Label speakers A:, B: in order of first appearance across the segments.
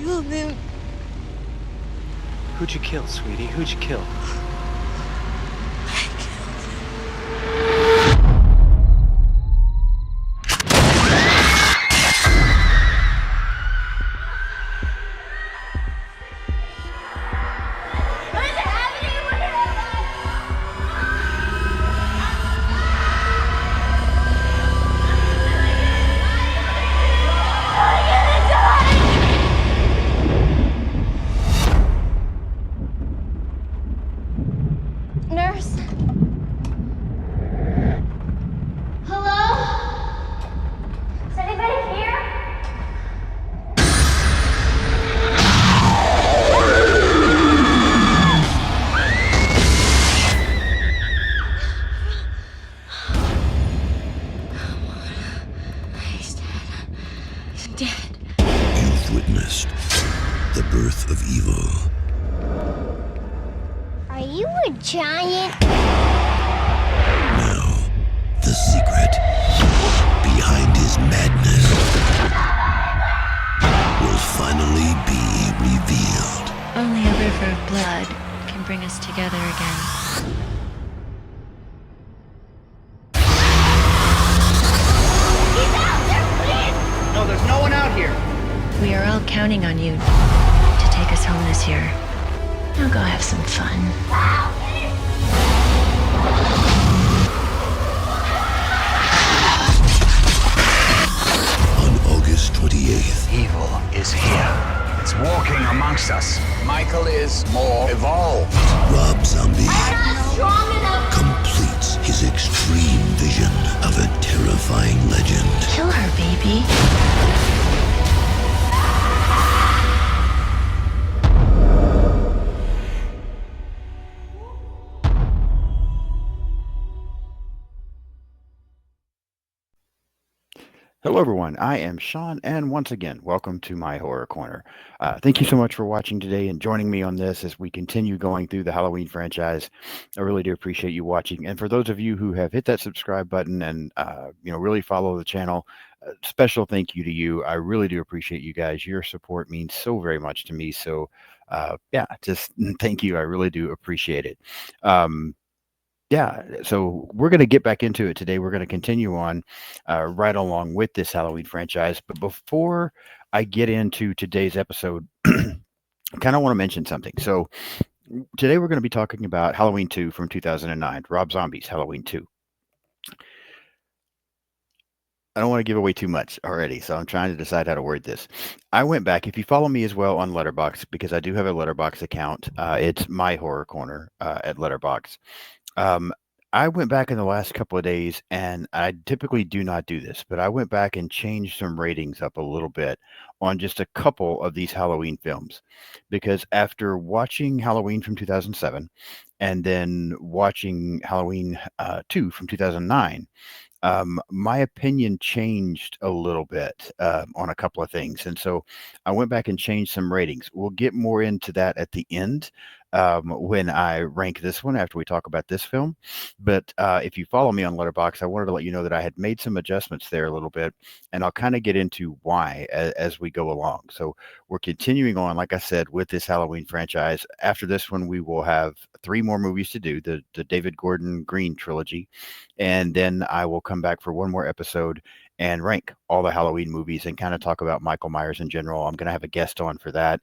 A: killed him.
B: Who'd you kill, sweetie? Who'd you kill?
A: Nurse? Hello? Is anybody here? He's dead. He's dead.
C: You've witnessed the birth of evil.
A: Are you a giant?
C: Now, the secret behind his madness will finally be revealed.
D: Only a river of blood can bring us together again.
A: He's out there, please!
E: No, there's no one out here.
D: We are all counting on you to take us home this year. Now go have some fun.
C: On August 28th,
F: Evil is here. It's walking amongst us. Michael is more evolved.
C: Rob Zombie
A: Not strong enough.
C: completes his extreme vision of a terrifying legend.
D: Kill her, baby.
G: Hello, everyone. I am Sean, and once again, welcome to my Horror Corner. Thank you so much for watching today and joining me on this as we continue going through the Halloween franchise. I really do appreciate you watching. And for those of you who have hit that subscribe button and really follow the channel, special thank you to you. I really do appreciate you guys. Your support means so very much to me. So, just thank you. I really do appreciate it. So we're going to get back into it today. We're going to continue on right along with this Halloween franchise. But before I get into today's episode, I kind of want to mention something. So today we're going to be talking about Halloween 2 from 2009, Rob Zombie's Halloween 2. I don't want to give away too much already, so I'm trying to decide how to word this. I went back. If you follow me as well on Letterboxd, because I do have a Letterboxd account, it's My Horror Corner at Letterboxd. I went back in the last couple of days, and I typically do not do this, but I went back and changed some ratings up a little bit on just a couple of these Halloween films, because after watching Halloween from 2007 and then watching Halloween 2 from 2009, my opinion changed a little bit on a couple of things. And so I went back and changed some ratings. We'll get more into that at the end when I rank this one after we talk about this film. But if you follow me on Letterboxd, I wanted to let you know that I had made some adjustments there a little bit, and I'll kind of get into why as we go along. So we're continuing on, like I said, with this Halloween franchise. After this one, we will have 3 more movies to do, the David Gordon Green trilogy, and then I will come back for one more episode and rank all the Halloween movies and kind of talk about Michael Myers in general. I'm going to have a guest on for that.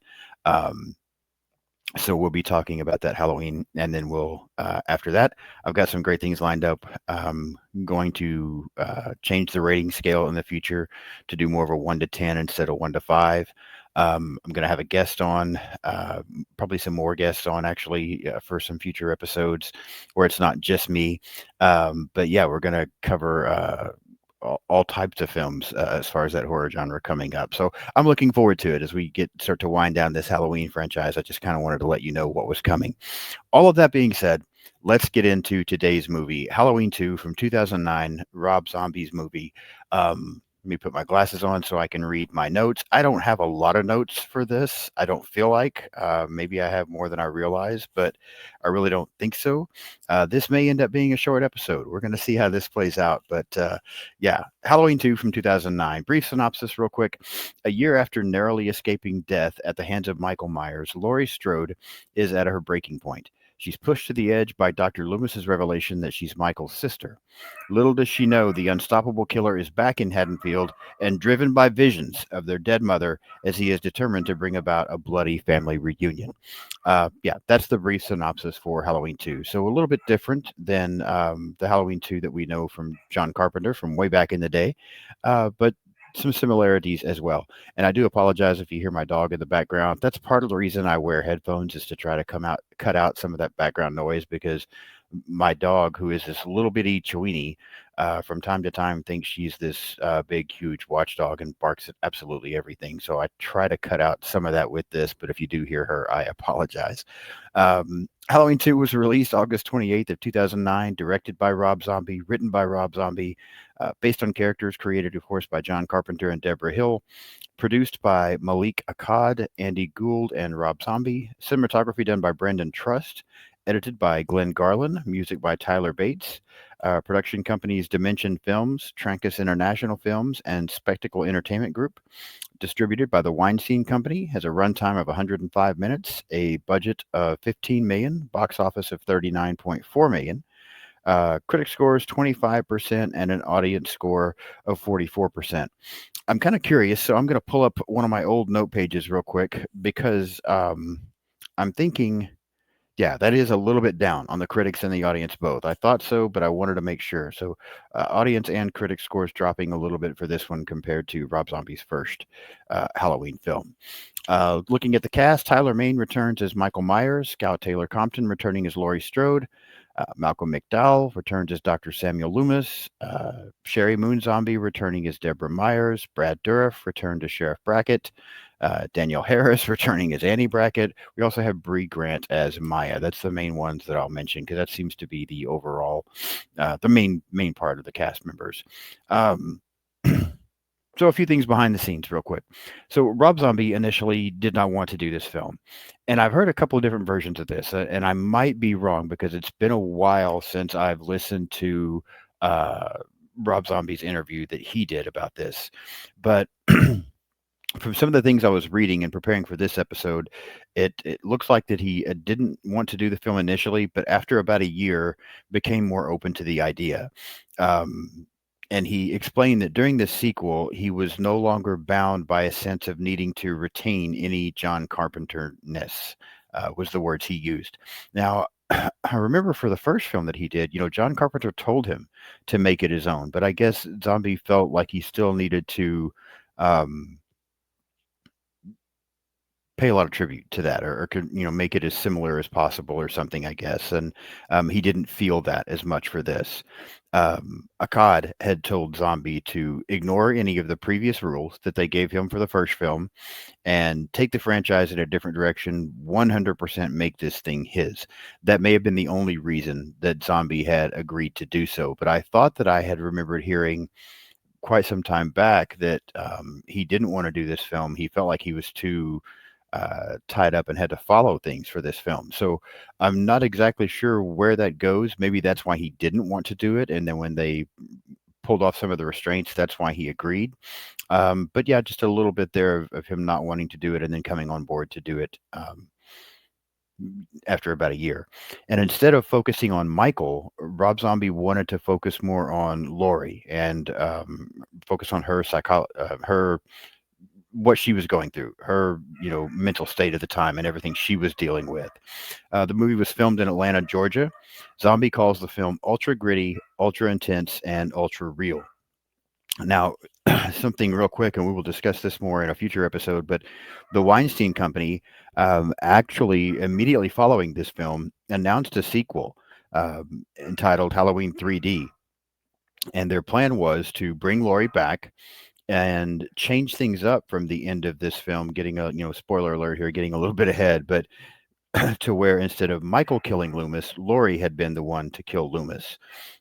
G: So we'll be talking about that Halloween, and then we'll, after that, I've got some great things lined up. Going to change the rating scale in the future to do more of a 1 to 10 instead of 1 to 5. I'm going to have a guest on, probably some more guests on actually for some future episodes where it's not just me. But yeah, we're going to cover all types of films as far as that horror genre coming up. So I'm looking forward to it as we start to wind down this Halloween franchise. I just kind of wanted to let you know what was coming. All of that being said, let's get into today's movie, Halloween 2 from 2009, Rob Zombie's movie. Let me put my glasses on so I can read my notes. I don't have a lot of notes for this. I don't feel like. Maybe I have more than I realize, but I really don't think so. This may end up being a short episode. We're going to see how this plays out. But yeah, Halloween 2 from 2009. Brief synopsis, real quick. A year after narrowly escaping death at the hands of Michael Myers, Laurie Strode is at her breaking point. She's pushed to the edge by Dr. Loomis's revelation that she's Michael's sister. Little does she know the unstoppable killer is back in Haddonfield and driven by visions of their dead mother as he is determined to bring about a bloody family reunion. Yeah, that's the brief synopsis for Halloween 2. So a little bit different than the Halloween 2 that we know from John Carpenter from way back in the day, but some similarities as well. And I do apologize if you hear my dog in the background. That's part of the reason I wear headphones, is to try to cut out some of that background noise, because my dog, who is this little bitty Chiweenie, from time to time thinks she's this big, huge watchdog and barks at absolutely everything. So I try to cut out some of that with this, but if you do hear her, I apologize. Halloween 2 was released August 28th of 2009, directed by Rob Zombie, written by Rob Zombie, based on characters created, of course, by John Carpenter and Deborah Hill, produced by Malik Akkad, Andy Gould, and Rob Zombie, cinematography done by Brendan Trust, edited by Glenn Garland, music by Tyler Bates, production companies Dimension Films, Trancas International Films, and Spectacle Entertainment Group, distributed by the Weinstein Company, has a runtime of 105 minutes, a budget of $15 million, box office of $39.4 million, critic scores 25%, and an audience score of 44%. I'm kind of curious, so I'm going to pull up one of my old note pages real quick, because I'm thinking, yeah, that is a little bit down on the critics and the audience both. I thought so, but I wanted to make sure. So audience and critic scores dropping a little bit for this one compared to Rob Zombie's first Halloween film. Looking at the cast, Tyler Mane returns as Michael Myers, Scout Taylor Compton returning as Laurie Strode, Malcolm McDowell returns as Dr. Samuel Loomis, Sherry Moon Zombie returning as Deborah Myers, Brad Dourif returned as Sheriff Brackett, Danielle Harris returning as Annie Brackett. We also have Bree Grant as Maya. That's the main ones that I'll mention, because that seems to be the overall, the main part of the cast members. So a few things behind the scenes real quick. So Rob Zombie initially did not want to do this film. And I've heard a couple of different versions of this, and I might be wrong because it's been a while since I've listened to Rob Zombie's interview that he did about this. But from some of the things I was reading and preparing for this episode, it looks like that he didn't want to do the film initially, but after about a year became more open to the idea. And he explained that during the sequel, he was no longer bound by a sense of needing to retain any John Carpenter-ness, was the words he used. Now, I remember for the first film that he did, John Carpenter told him to make it his own, but I guess Zombie felt like he still needed to pay a lot of tribute to that, or could make it as similar as possible or something, I guess. And he didn't feel that as much for this. Akkad had told Zombie to ignore any of the previous rules that they gave him for the first film and take the franchise in a different direction, 100% make this thing his. That may have been the only reason that Zombie had agreed to do so, but I thought that I had remembered hearing quite some time back that he didn't want to do this film. He felt like he was too tied up and had to follow things for this film. So I'm not exactly sure where that goes. Maybe that's why he didn't want to do it. And then when they pulled off some of the restraints, that's why he agreed. But yeah, just a little bit there of him not wanting to do it and then coming on board to do it after about a year. And instead of focusing on Michael, Rob Zombie wanted to focus more on Laurie and focus on her what she was going through, her mental state at the time and everything she was dealing with. The movie was filmed in Atlanta, Georgia. Zombie calls the film ultra gritty, ultra intense, and ultra real. Now, something real quick, and we will discuss this more in a future episode, but the Weinstein Company actually immediately following this film announced a sequel entitled Halloween 3D. And their plan was to bring Laurie back and change things up from the end of this film, getting spoiler alert here, getting a little bit ahead, but to where instead of Michael killing Loomis, Laurie had been the one to kill Loomis.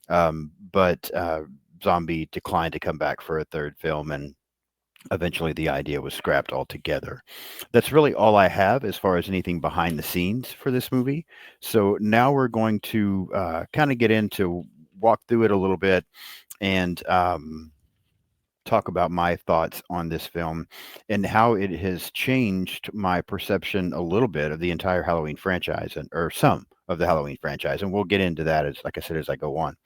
G: But Zombie declined to come back for a third film, and eventually the idea was scrapped altogether. That's really all I have as far as anything behind the scenes for this movie. So now we're going to kind of get into walk through it a little bit and talk about my thoughts on this film and how it has changed my perception a little bit of the entire Halloween franchise, or some of the Halloween franchise. And we'll get into that, as like I said, as I go on.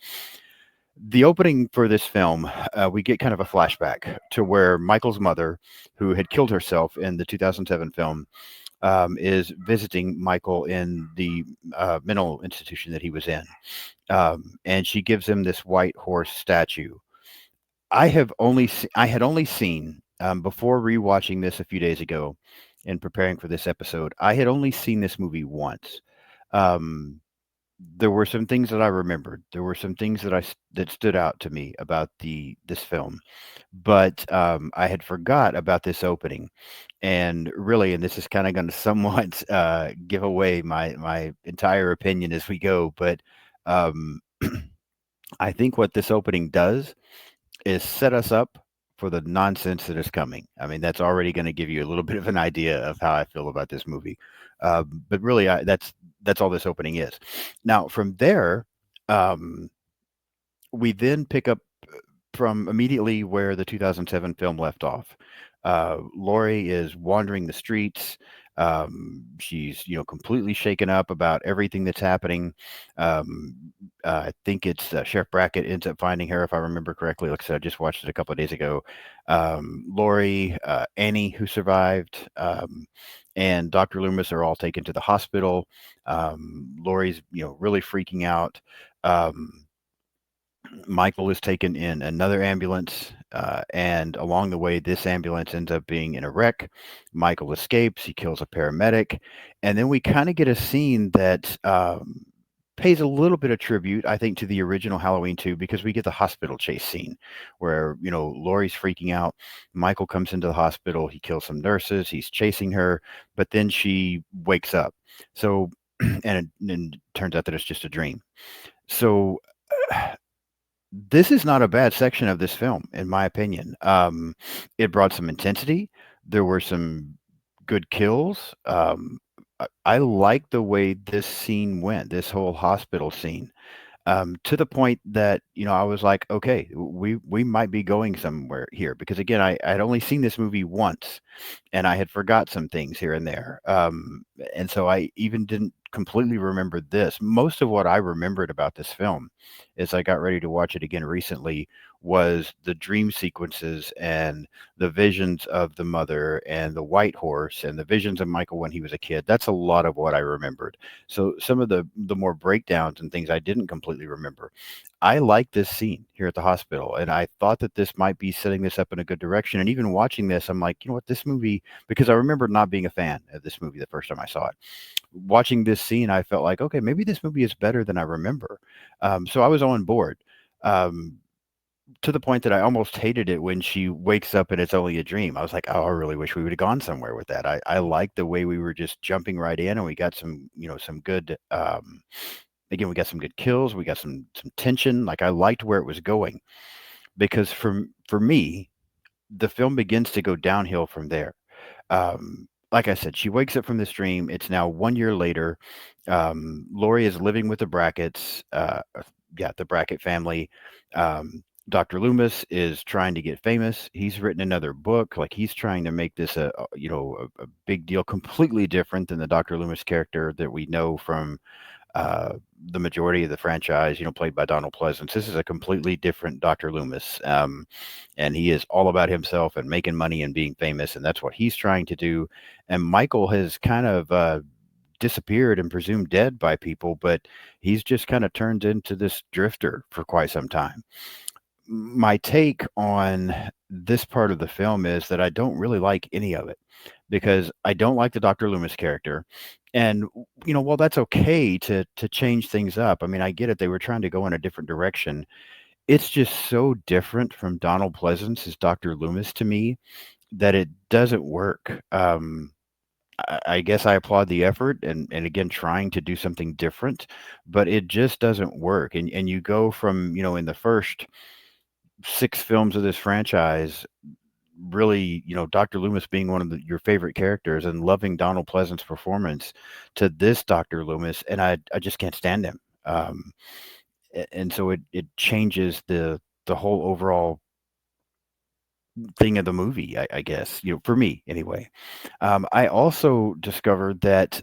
G: The opening for this film, we get kind of a flashback to where Michael's mother, who had killed herself in the 2007 film, is visiting Michael in the mental institution that he was in. And she gives him this white horse statue. I had only seen, before rewatching this a few days ago and preparing for this episode, I had only seen this movie once. There were some things that I remembered. There were some things that stood out to me about this film, but I had forgot about this opening, and really, and this is kind of going to somewhat give away my entire opinion as we go. But I think what this opening does is set us up for the nonsense that is coming. I mean, that's already going to give you a little bit of an idea of how I feel about this movie. But really, that's all this opening is. Now, from there, we then pick up from immediately where the 2007 film left off. Laurie is wandering the streets. She's completely shaken up about everything that's happening. I think it's Sheriff Brackett ends up finding her, if I remember correctly. Like I said, I just watched it a couple of days ago. Laurie, Annie, who survived, and Dr. Loomis are all taken to the hospital. Laurie's really freaking out. Michael is taken in another ambulance, and along the way, this ambulance ends up being in a wreck. Michael escapes. He kills a paramedic. And then we kind of get a scene that pays a little bit of tribute, I think, to the original Halloween 2, because we get the hospital chase scene where, Laurie's freaking out. Michael comes into the hospital. He kills some nurses. He's chasing her, but then she wakes up. So, and it turns out that it's just a dream. So, this is not a bad section of this film, in my opinion. It brought some intensity. There were some good kills. I like the way this scene went, this whole hospital scene, to the point that, I was like, okay, we might be going somewhere here. Because again, I had only seen this movie once, and I had forgot some things here and there. And so I even didn't completely remember this. Most of what I remembered about this film, as I got ready to watch it again recently, was the dream sequences and the visions of the mother and the white horse and the visions of Michael when he was a kid. That's a lot of what I remembered. So some of the more breakdowns and things I didn't completely remember. I like this scene here at the hospital, and I thought that this might be setting this up in a good direction. And even watching this, I'm like, what, this movie, because I remember not being a fan of this movie the first time I saw it. Watching this scene, I felt like, okay, maybe this movie is better than I remember. So I was on board, to the point that I almost hated it when she wakes up and it's only a dream. I was like, oh, I really wish we would have gone somewhere with that. I like the way we were just jumping right in, and we got some, some good, again, we got some good kills. We got some tension. Like, I liked where it was going, because for me, the film begins to go downhill from there. Like I said, she wakes up from this dream. It's now 1 year later. Laurie is living with the Bracketts. The Brackett family. Dr. Loomis is trying to get famous. He's written another book. Like, he's trying to make this a big deal, completely different than the Dr. Loomis character that we know from the majority of the franchise, played by Donald Pleasence. This is a completely different Dr. Loomis. And he is all about himself and making money and being famous. And that's what he's trying to do. And Michael has kind of disappeared and presumed dead by people, but he's just kind of turned into this drifter for quite some time. My take on this part of the film is that I don't really like any of it, because I don't like the Dr. Loomis character. And, while that's okay to change things up, I mean, I get it. They were trying to go in a different direction. It's just so different from Donald Pleasence as Dr. Loomis to me that it doesn't work. I guess I applaud the effort and again, trying to do something different, but it just doesn't work. And you go from, in the first 6 films of this franchise, really, Dr. Loomis being one of your favorite characters and loving Donald Pleasant's performance to this Dr. Loomis, and I just can't stand him. And so it changes the whole overall thing of the movie, I guess, for me anyway. I also discovered that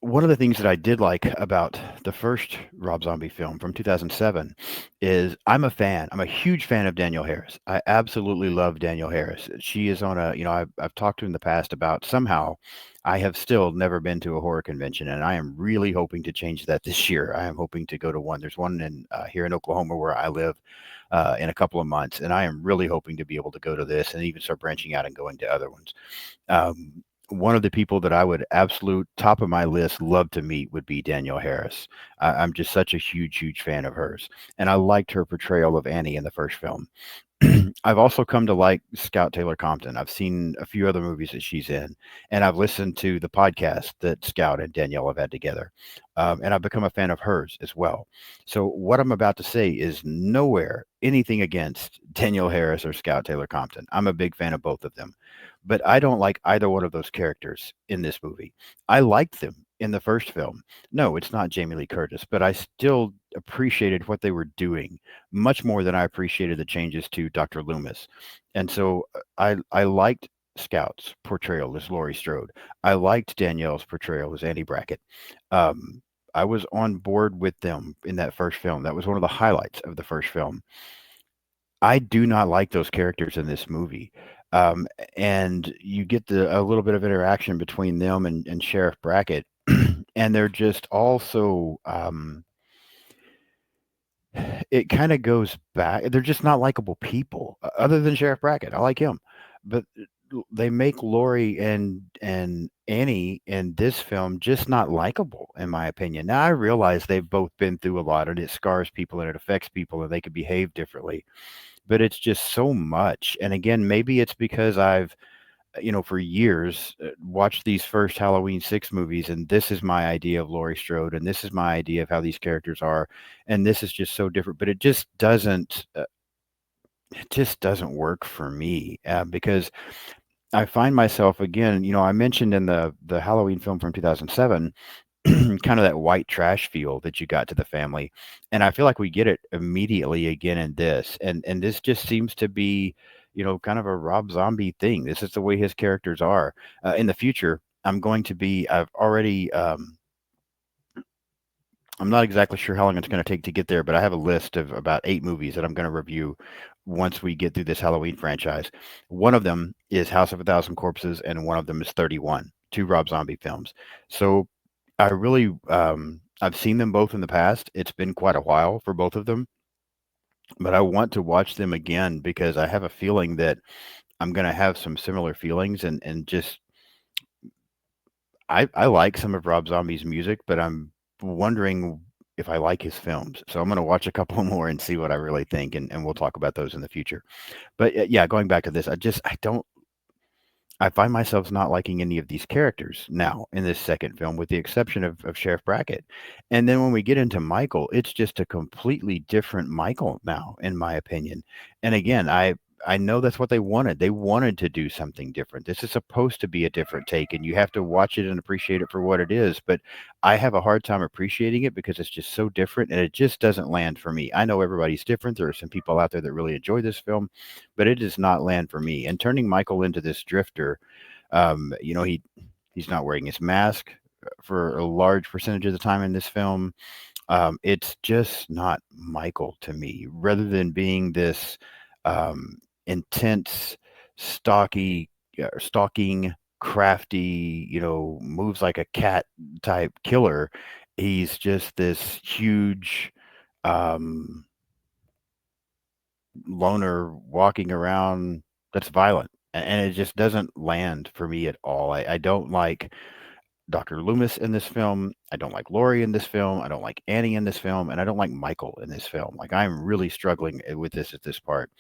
G: one of the things that I did like about the first Rob Zombie film from 2007 is I'm a huge fan of Danielle Harris. I absolutely love Danielle Harris. She is on I've talked to in the past about somehow I have still never been to a horror convention, and I am really hoping to change that this year. I am hoping to go to one. There's one in here in Oklahoma where I live in a couple of months, and I am really hoping to be able to go to this and even start branching out and going to other ones. One of the people that I would absolute top of my list love to meet would be Danielle Harris. I'm just such a huge fan of hers, and I liked her portrayal of Annie in the first film. I've also come to like Scout Taylor Compton. I've seen a few other movies that she's in, and I've listened to the podcast that Scout and Danielle have had together, and I've become a fan of hers as well. So what I'm about to say is nowhere anything against Danielle Harris or Scout Taylor Compton. I'm a big fan of both of them, but I don't like either one of those characters in this movie. I liked them in the first film. No, it's not Jamie Lee Curtis, but I still appreciated what they were doing much more than I appreciated the changes to Dr. Loomis. And so I liked Scout's portrayal as Laurie Strode. I liked Danielle's portrayal as Annie Brackett. I was on board with them in that first film. That was one of the highlights of the first film. I do not like those characters in this movie. And you get a little bit of interaction between them and Sheriff Brackett, and they're just also it kind of goes back. They're just not likable people, other than Sheriff Brackett. I like him, but they make Laurie and Annie in this film just not likable, in my opinion. Now I realize they've both been through a lot, and it scars people and it affects people, and they could behave differently. But it's just so much. And again, maybe it's because I've for years watched these first Halloween 6 movies, and this is my idea of Laurie Strode, and this is my idea of how these characters are, and this is just so different. But it just doesn't work for me, because I find myself again, I mentioned in the Halloween film from 2007 kind of that white trash feel that you got to the family, and I feel like we get it immediately again in this, and this just seems to be kind of a Rob Zombie thing. This is the way his characters are. In the future, I've already I'm not exactly sure how long it's going to take to get there, but I have a list of about 8 movies that I'm going to review once we get through this Halloween franchise. One of them is House of a Thousand Corpses, and one of them is 31, 2 Rob Zombie films. So I really, I've seen them both in the past. It's been quite a while for both of them, but I want to watch them again because I have a feeling that I'm going to have some similar feelings, and just I like some of Rob Zombie's music, but I'm wondering if I like his films. So I'm going to watch a couple more and see what I really think, and we'll talk about those in the future. But yeah, going back to this, I find myself not liking any of these characters now in this second film, with the exception of Sheriff Brackett. And then when we get into Michael, it's just a completely different Michael now, in my opinion. And again, I know that's what they wanted. They wanted to do something different. This is supposed to be a different take, and you have to watch it and appreciate it for what it is. But I have a hard time appreciating it because it's just so different, and it just doesn't land for me. I know everybody's different. There are some people out there that really enjoy this film, but it does not land for me. And turning Michael into this drifter, he's not wearing his mask for a large percentage of the time in this film. It's just not Michael to me. Rather than being this intense, stalking, crafty, moves like a cat type killer, he's just this huge loner walking around that's violent, and it just doesn't land for me at all. I don't like Dr. Loomis in this film. I don't like Laurie in this film. I don't like Annie in this film, and I don't like Michael in this film. Like, I'm really struggling with this at this part.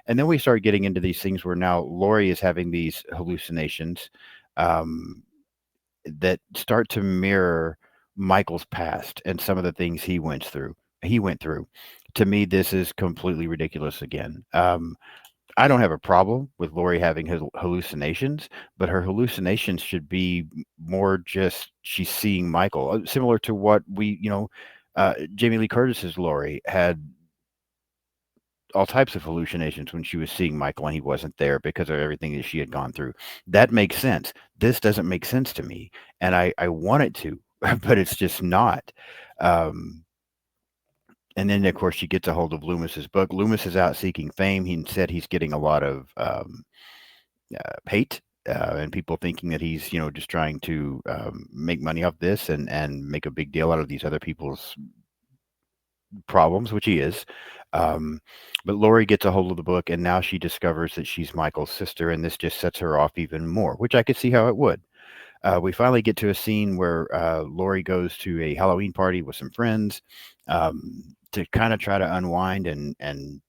G: And then we start getting into these things where now Laurie is having these hallucinations that start to mirror Michael's past and some of the things he went through. he went through. To me, this is completely ridiculous again. I don't have a problem with Laurie having hallucinations, but her hallucinations should be more just she's seeing Michael, similar to what Jamie Lee Curtis's Laurie had all types of hallucinations when she was seeing Michael and he wasn't there because of everything that she had gone through. That makes sense. This doesn't make sense to me, and I want it to, but it's just not. Um, and then, of course, she gets a hold of Loomis's book. Loomis is out seeking fame. He said he's getting a lot of hate and people thinking that he's, just trying to make money off this and make a big deal out of these other people's problems, which he is. But Laurie gets a hold of the book, and now she discovers that she's Michael's sister, and this just sets her off even more, which I could see how it would. We finally get to a scene where Laurie goes to a Halloween party with some friends to kind of try to unwind and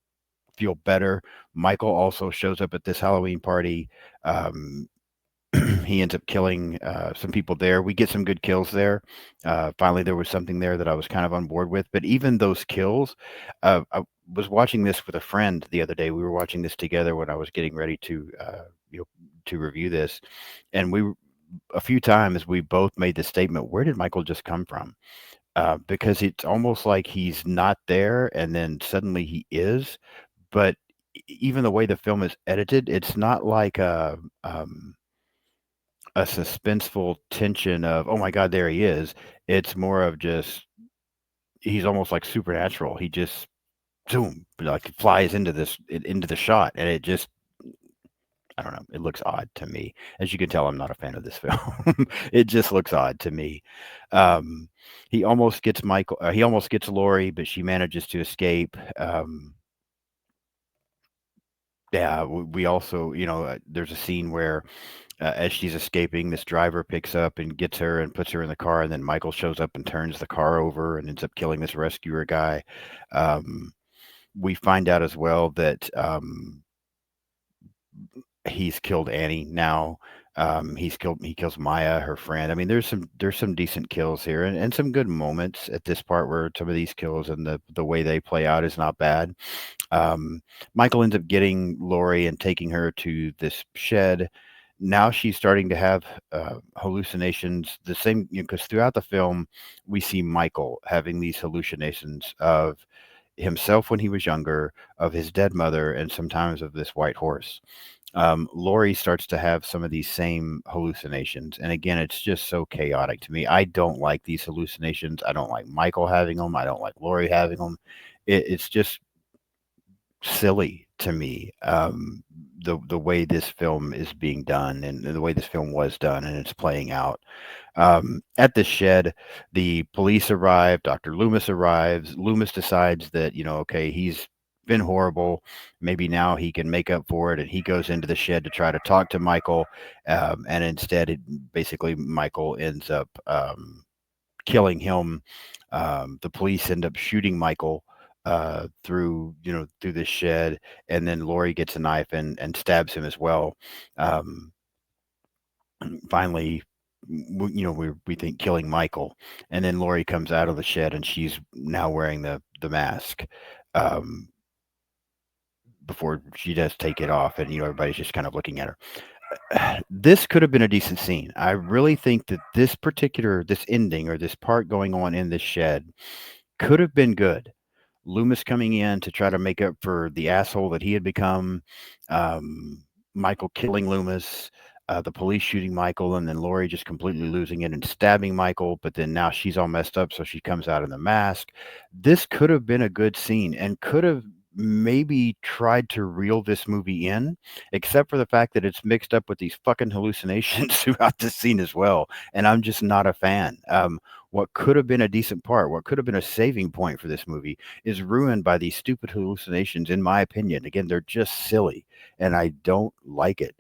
G: feel better. Michael also shows up at this Halloween party. He ends up killing some people there. We get some good kills there. Finally, there was something there that I was kind of on board with. But even those kills, I was watching this with a friend the other day. We were watching this together when I was getting ready to to review this, and a few times we both made the statement, where did Michael just come from? Because it's almost like he's not there and then suddenly he is. But even the way the film is edited, it's not like a suspenseful tension of, oh my God, there he is. It's more of just, he's almost like supernatural. He just, zoom, like flies into the shot. And it just, I don't know. It looks odd to me. As you can tell, I'm not a fan of this film. It just looks odd to me. He almost gets he almost gets Laurie, but she manages to escape. Yeah, we also, there's a scene where as she's escaping, this driver picks up and gets her and puts her in the car, and then Michael shows up and turns the car over and ends up killing this rescuer guy. We find out as well that he's killed Annie now. He kills Maya, her friend. I mean, there's some decent kills here and some good moments at this part where some of these kills and the way they play out is not bad. Michael ends up getting Laurie and taking her to this shed. Now she's starting to have hallucinations, the same, because throughout the film, we see Michael having these hallucinations of himself when he was younger, of his dead mother, and sometimes of this white horse. Laurie starts to have some of these same hallucinations. And again, it's just so chaotic to me. I don't like these hallucinations. I don't like Michael having them. I don't like Laurie having them. It's just silly to me. The way this film is being done and the way this film was done and it's playing out. At the shed, the police arrive. Dr. Loomis arrives. Loomis decides that, okay, he's been horrible. Maybe now he can make up for it. And he goes into the shed to try to talk to Michael. And instead, basically, Michael ends up killing him. The police end up shooting Michael through the shed, and then Laurie gets a knife and stabs him as well. Finally, we think killing Michael, and then Laurie comes out of the shed and she's now wearing the mask before she does take it off, and everybody's just kind of looking at her. This could have been a decent scene. I really think that this ending or this part going on in this shed could have been good. Loomis coming in to try to make up for the asshole that he had become, Michael killing Loomis, the police shooting Michael, and then Laurie just completely losing it and stabbing Michael, but then now she's all messed up, so she comes out in the mask. This could have been a good scene and could have maybe tried to reel this movie in, except for the fact that it's mixed up with these fucking hallucinations throughout the scene as well, and I'm just not a fan. What could have been a decent part, what could have been a saving point for this movie, is ruined by these stupid hallucinations, in my opinion. Again, they're just silly, and I don't like it.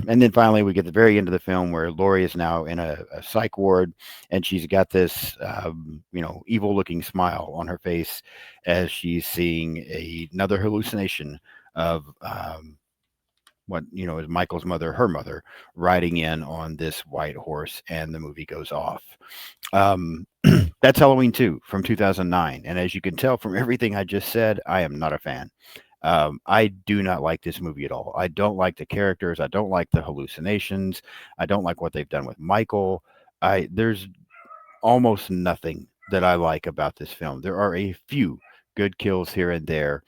G: And then finally, we get the very end of the film where Laurie is now in a psych ward, and she's got this, evil-looking smile on her face as she's seeing another hallucination of what is Michael's mother, her mother, riding in on this white horse, and the movie goes off. That's Halloween 2 from 2009. And as you can tell from everything I just said, I am not a fan. I do not like this movie at all. I don't like the characters. I don't like the hallucinations. I don't like what they've done with Michael. There's almost nothing that I like about this film. There are a few good kills here and there,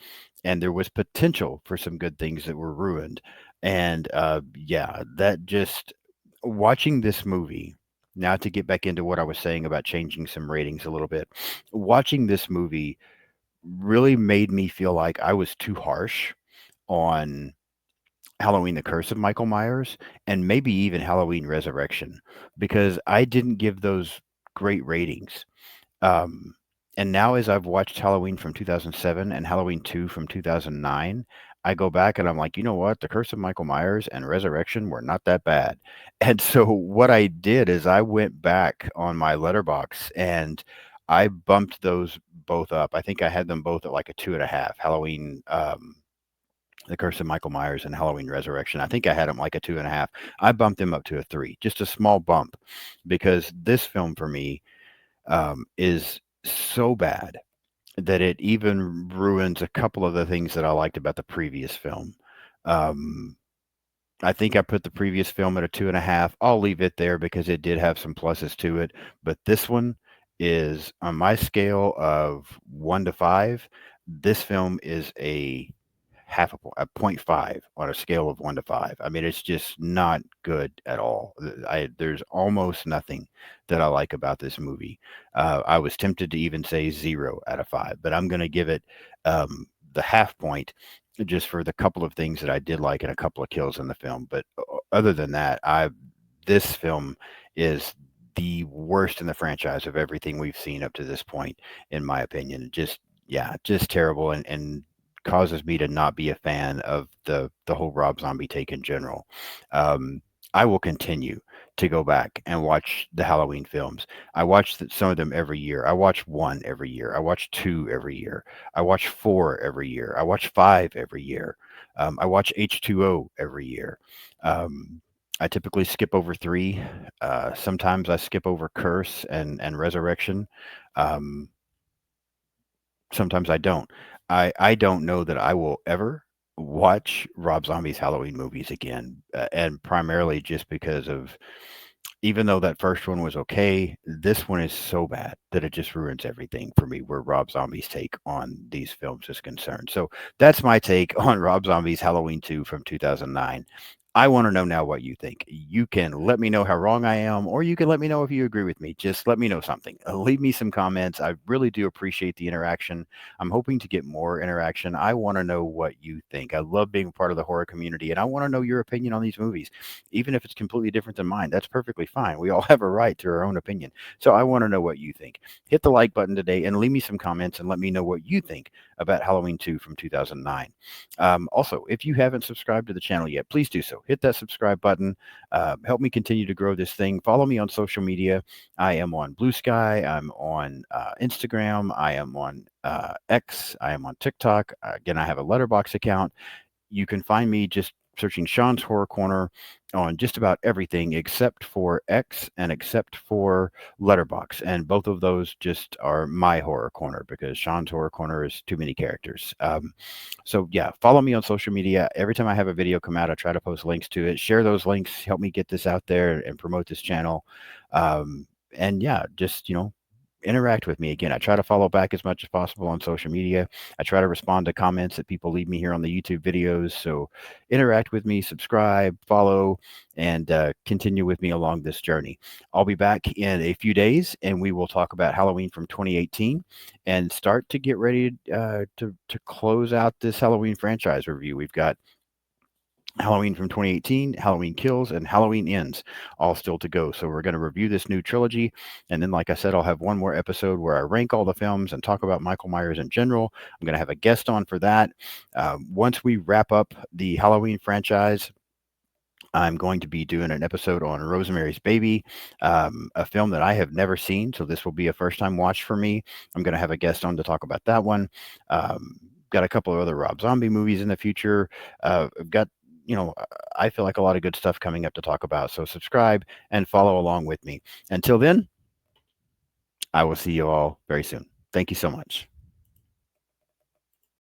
G: and there was potential for some good things that were ruined. And yeah, that just watching this movie. Now to get back into what I was saying about changing some ratings a little bit, watching this movie really made me feel like I was too harsh on Halloween: The Curse of Michael Myers and maybe even Halloween Resurrection because I didn't give those great ratings. Um, and now as I've watched Halloween from 2007 and Halloween 2 from 2009, I go back and I'm like, you know what? The Curse of Michael Myers and Resurrection were not that bad. And so what I did is I went back on my letterbox and I bumped those both up. I think I had them both at like a 2.5. Halloween, The Curse of Michael Myers and Halloween Resurrection. I think I had them like a 2.5. I bumped them up to a 3, just a small bump, because this film for me is so bad that it even ruins a couple of the things that I liked about the previous film. Um, I think I put the previous film at a 2.5. I'll leave it there because it did have some pluses to it, but this one is on my scale of 1 to 5. This film is a half a 0.5 on a scale of 1 to 5. I mean, it's just not good at all. There's almost nothing that I like about this movie. I was tempted to even say 0 out of 5, but I'm going to give it the half point just for the couple of things that I did like and a couple of kills in the film. But other than that, this film is the worst in the franchise of everything we've seen up to this point, in my opinion. Just terrible and causes me to not be a fan of the whole Rob Zombie take in general. I will continue to go back and watch the Halloween films. I watch some of them every year. I watch 1 every year. I watch 2 every year. I watch 4 every year. I watch 5 every year. I watch H2O every year. I typically skip over 3. Sometimes I skip over Curse and Resurrection. Sometimes I don't. I don't know that I will ever watch Rob Zombie's Halloween movies again, and primarily just because of, even though that first one was okay, this one is so bad that it just ruins everything for me where Rob Zombie's take on these films is concerned. So that's my take on Rob Zombie's Halloween 2 from 2009. I want to know now what you think. You can let me know how wrong I am, or you can let me know if you agree with me. Just let me know something. Leave me some comments. I really do appreciate the interaction. I'm hoping to get more interaction. I want to know what you think. I love being part of the horror community, and I want to know your opinion on these movies. Even if it's completely different than mine, that's perfectly fine. We all have a right to our own opinion. So I want to know what you think. Hit the like button today and leave me some comments and let me know what you think about Halloween 2 from 2009. Also, if you haven't subscribed to the channel yet, please do so. Hit that subscribe button. Help me continue to grow this thing. Follow me on social media. I am on Blue Sky. I'm on Instagram. I am on X. I am on TikTok. Again, I have a Letterboxd account. You can find me just searching Sean's Horror Corner on just about everything except for X and except for Letterboxd, and both of those just are my horror corner because Sean's Horror Corner is too many characters. So yeah, follow me on social media. Every time I have a video come out, I try to post links to it. Share those links, help me get this out there and promote this channel. And yeah, just interact with me. Again, I try to follow back as much as possible on social media. I try to respond to comments that people leave me here on the YouTube videos. So interact with me, subscribe, follow, and continue with me along this journey. I'll be back in a few days, and we will talk about Halloween from 2018 and start to get ready to close out this Halloween franchise review. We've got Halloween from 2018, Halloween Kills, and Halloween Ends, all still to go. So we're going to review this new trilogy. And then, like I said, I'll have one more episode where I rank all the films and talk about Michael Myers in general. I'm going to have a guest on for that. Once we wrap up the Halloween franchise, I'm going to be doing an episode on Rosemary's Baby, a film that I have never seen. So this will be a first-time watch for me. I'm going to have a guest on to talk about that one. Got a couple of other Rob Zombie movies in the future. I've got I feel like a lot of good stuff coming up to talk about. So subscribe and follow along with me. Until then, I will see you all very soon. Thank you so much.